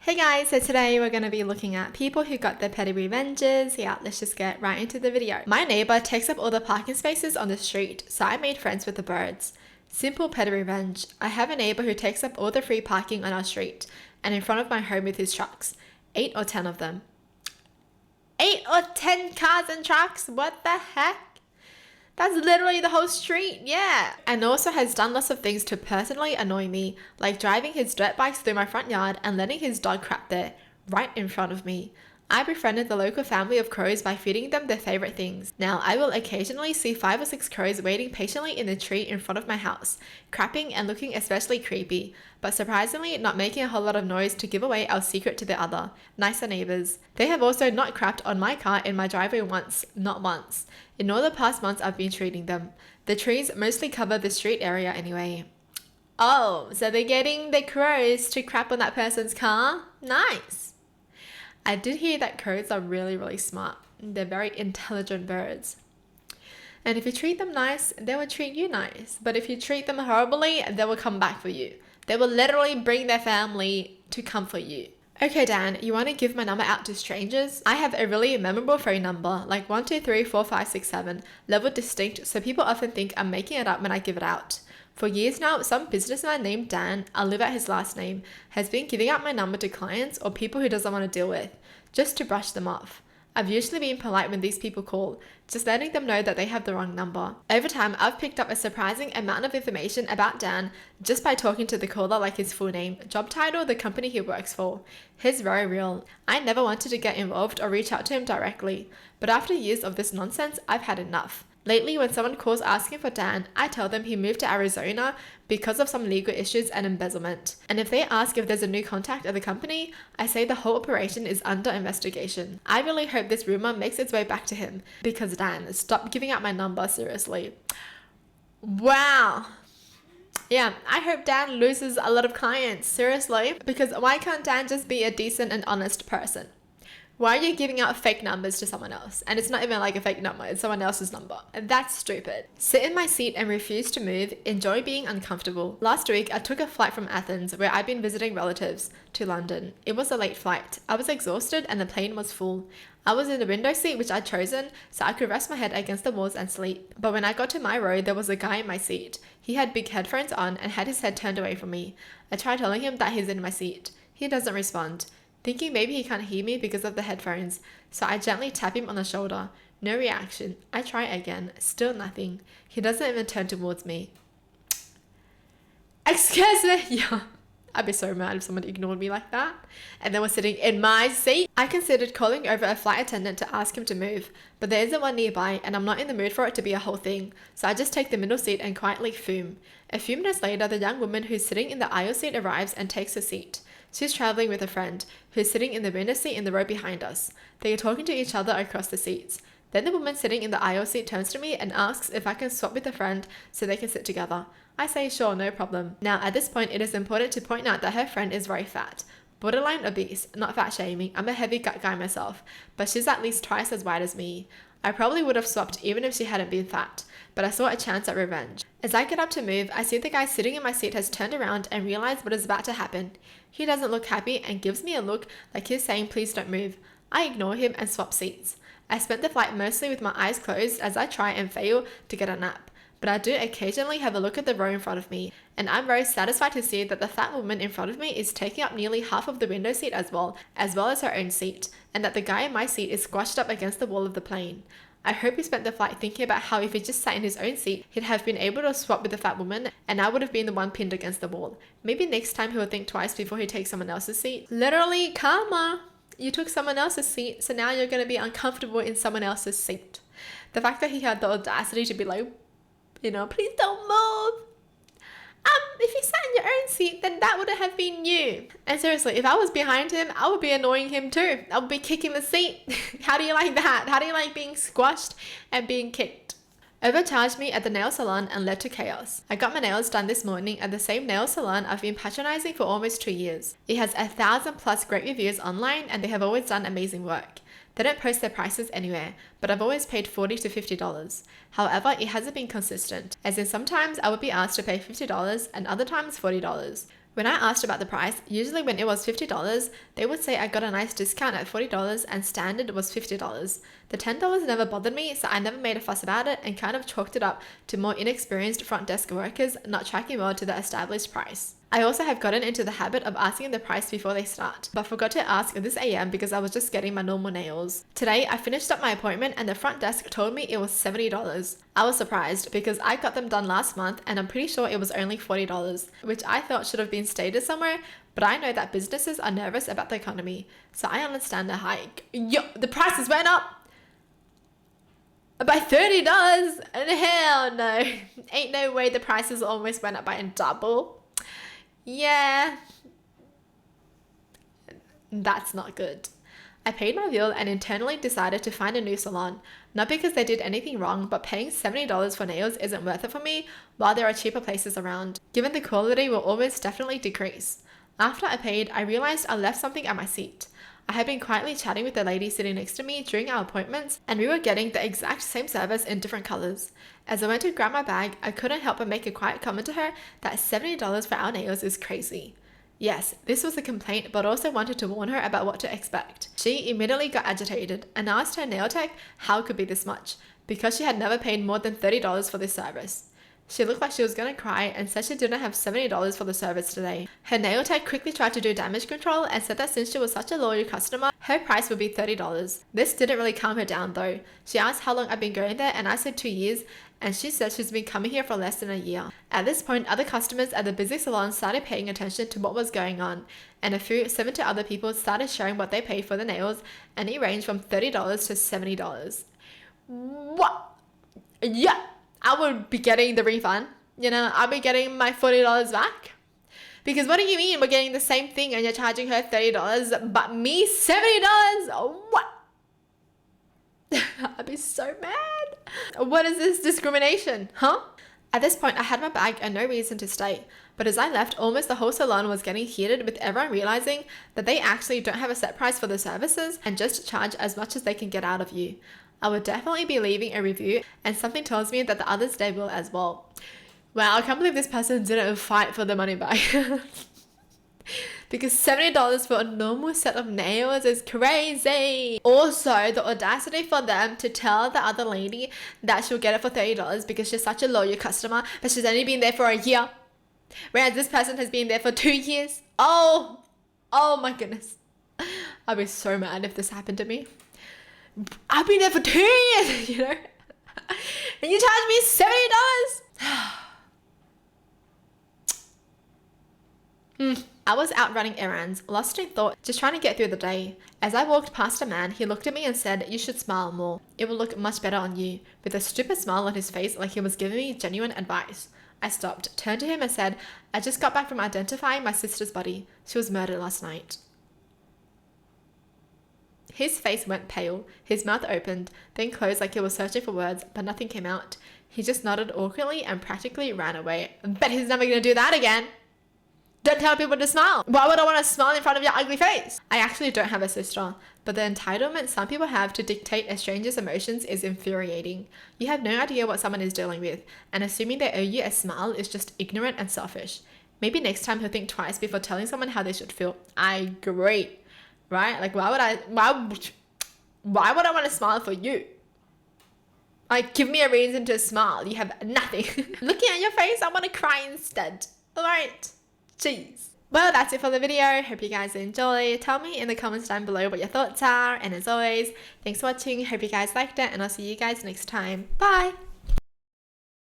Hey guys, so today we're going to be looking at people who got their petty revenges. Yeah, let's just get right into the video. My neighbor takes up all the parking spaces on the street, so I made friends with the birds. Simple petty revenge. I have a neighbor who takes up all the free parking on our street and in front of my home with his trucks. 8 or 10 of them. 8 or 10 cars and trucks? What the heck? That's literally the whole street, yeah. And also has done lots of things to personally annoy me, like driving his dirt bikes through my front yard and letting his dog crap there, right in front of me. I befriended the local family of crows by feeding them their favorite things. Now, I will occasionally see 5 or 6 crows waiting patiently in the tree in front of my house, crapping and looking especially creepy, but surprisingly not making a whole lot of noise to give away our secret to the other. Nicer neighbors. They have also not crapped on my car in my driveway once, not once. In all the past months I've been treating them. The trees mostly cover the street area anyway. Oh, so they're getting the crows to crap on that person's car? Nice. I did hear that crows are really smart. They're very intelligent birds. And if you treat them nice, they will treat you nice. But if you treat them horribly, they will come back for you. They will literally bring their family to come for you. Okay, Dan, you want to give my number out to strangers? I have a really memorable phone number, like 1, 2, 3, 4, 5, 6, 7, level distinct, so people often think I'm making it up when I give it out. For years now, some businessman named Dan, I'll leave out his last name, has been giving out my number to clients or people he doesn't want to deal with, just to brush them off. I've usually been polite when these people call, just letting them know that they have the wrong number. Over time, I've picked up a surprising amount of information about Dan just by talking to the caller, like his full name, job title, the company he works for. He's very real. I never wanted to get involved or reach out to him directly, but after years of this nonsense, I've had enough. Lately, when someone calls asking for Dan, I tell them he moved to Arizona because of some legal issues and embezzlement. And if they ask if there's a new contact at the company, I say the whole operation is under investigation. I really hope this rumor makes its way back to him, because Dan, stop giving out my number, seriously. Wow. Yeah, I hope Dan loses a lot of clients, seriously, because why can't Dan just be a decent and honest person? Why are you giving out fake numbers to someone else? And it's not even like a fake number, it's someone else's number. And that's stupid. Sit in my seat and refuse to move, enjoy being uncomfortable. Last week, I took a flight from Athens, where I've been visiting relatives, to London. It was a late flight. I was exhausted and the plane was full. I was in the window seat, which I'd chosen, so I could rest my head against the walls and sleep. But when I got to my row, there was a guy in my seat. He had big headphones on and had his head turned away from me. I tried telling him that he's in my seat. He doesn't respond. Thinking maybe he can't hear me because of the headphones, so I gently tap him on the shoulder. No reaction. I try again. Still nothing. He doesn't even turn towards me. Excuse me. Yeah. I'd be so mad if someone ignored me like that and then was sitting in my seat. I considered calling over a flight attendant to ask him to move, but there isn't one nearby and I'm not in the mood for it to be a whole thing, so I just take the middle seat and quietly fume. A few minutes later, the young woman who's sitting in the aisle seat arrives and takes her seat. She's traveling with a friend who's sitting in the window seat in the row behind us. They are talking to each other across the seats. Then the woman sitting in the aisle seat turns to me and asks if I can swap with a friend so they can sit together. I say sure, no problem. Now at this point, it is important to point out that her friend is very fat. Borderline obese, not fat shaming. I'm a heavy gut guy myself, but she's at least twice as wide as me. I probably would have swapped even if she hadn't been fat, but I saw a chance at revenge. As I get up to move, I see the guy sitting in my seat has turned around and realized what is about to happen. He doesn't look happy and gives me a look like he's saying please don't move. I ignore him and swap seats. I spent the flight mostly with my eyes closed as I try and fail to get a nap, but I do occasionally have a look at the row in front of me, and I'm very satisfied to see that the fat woman in front of me is taking up nearly half of the window seat as well as her own seat, and that the guy in my seat is squashed up against the wall of the plane. I hope he spent the flight thinking about how if he just sat in his own seat, he'd have been able to swap with the fat woman and I would have been the one pinned against the wall. Maybe next time he will think twice before he takes someone else's seat. Literally, karma! You took someone else's seat, so now you're going to be uncomfortable in someone else's seat. The fact that he had the audacity to be like, please don't move. If you sat in your own seat, then that would have been you. And seriously, if I was behind him, I would be annoying him too. I would be kicking the seat. How do you like that? How do you like being squashed and being kicked? Overcharged me at the nail salon and led to chaos. I got my nails done this morning at the same nail salon I've been patronizing for almost 2 years. It has 1,000+ great reviews online and they have always done amazing work. They don't post their prices anywhere, but I've always paid $40 to $50. However, it hasn't been consistent, as in sometimes I would be asked to pay $50 and other times $40. When I asked about the price, usually when it was $50, they would say I got a nice discount at $40 and standard was $50. The $10 never bothered me, so I never made a fuss about it and kind of chalked it up to more inexperienced front desk workers not tracking well to the established price. I also have gotten into the habit of asking the price before they start, but forgot to ask this AM because I was just getting my normal nails. Today, I finished up my appointment and the front desk told me it was $70. I was surprised because I got them done last month and I'm pretty sure it was only $40, which I thought should have been stated somewhere, but I know that businesses are nervous about the economy, so I understand the hike. Yo, the prices went up by $30, and hell no. Ain't no way the prices almost went up by double. Yeah, that's not good. I paid my bill and internally decided to find a new salon, not because they did anything wrong, but paying $70 for nails isn't worth it for me while there are cheaper places around, given the quality will almost definitely decrease. After I paid, I realized I left something at my seat. I had been quietly chatting with the lady sitting next to me during our appointments, and we were getting the exact same service in different colors. As I went to grab my bag, I couldn't help but make a quiet comment to her that $70 for our nails is crazy. Yes, this was a complaint, but also wanted to warn her about what to expect. She immediately got agitated and asked her nail tech how it could be this much, because she had never paid more than $30 for this service. She looked like she was going to cry and said she didn't have $70 for the service today. Her nail tech quickly tried to do damage control and said that since she was such a loyal customer, her price would be $30. This didn't really calm her down though. She asked how long I've been going there and I said 2 years, and she said she's been coming here for less than a year. At this point, other customers at the busy salon started paying attention to what was going on, and a few 70 other people started sharing what they paid for the nails, and it ranged from $30 to $70. What? Yeah, I would be getting the refund. You know, I'll be getting my $40 back. Because what do you mean we're getting the same thing and you're charging her $30, but me $70? What? I'd be so mad. What is this discrimination, huh? At this point, I had my bag and no reason to stay. But as I left, almost the whole salon was getting heated with everyone realizing that they actually don't have a set price for the services and just charge as much as they can get out of you. I would definitely be leaving a review, and something tells me that the others they will as well. Wow, I can't believe this person didn't fight for the money back. Because $70 for a normal set of nails is crazy. Also, the audacity for them to tell the other lady that she'll get it for $30 because she's such a loyal customer, but she's only been there for a year. Whereas this person has been there for 2 years. Oh my goodness. I'd be so mad if this happened to me. I've been there for 2 years, you know? And you charge me $70? I was out running errands, lost in thought, just trying to get through the day. As I walked past a man, he looked at me and said, "You should smile more. It will look much better on you," with a stupid smile on his face like he was giving me genuine advice. I stopped, turned to him and said, "I just got back from identifying my sister's body. She was murdered last night." His face went pale, his mouth opened, then closed like he was searching for words, but nothing came out. He just nodded awkwardly and practically ran away. I bet he's never gonna do that again. Don't tell people to smile. Why would I want to smile in front of your ugly face? I actually don't have a sister, but the entitlement some people have to dictate a stranger's emotions is infuriating. You have no idea what someone is dealing with, and assuming they owe you a smile is just ignorant and selfish. Maybe next time he'll think twice before telling someone how they should feel. I agree, right? Like, why would I want to smile for you? Like, give me a reason to smile. You have nothing. Looking at your face, I want to cry instead. All right. Jeez. Well, that's it for the video. Hope you guys enjoy. Tell me in the comments down below what your thoughts are. And as always, thanks for watching. Hope you guys liked it. And I'll see you guys next time. Bye.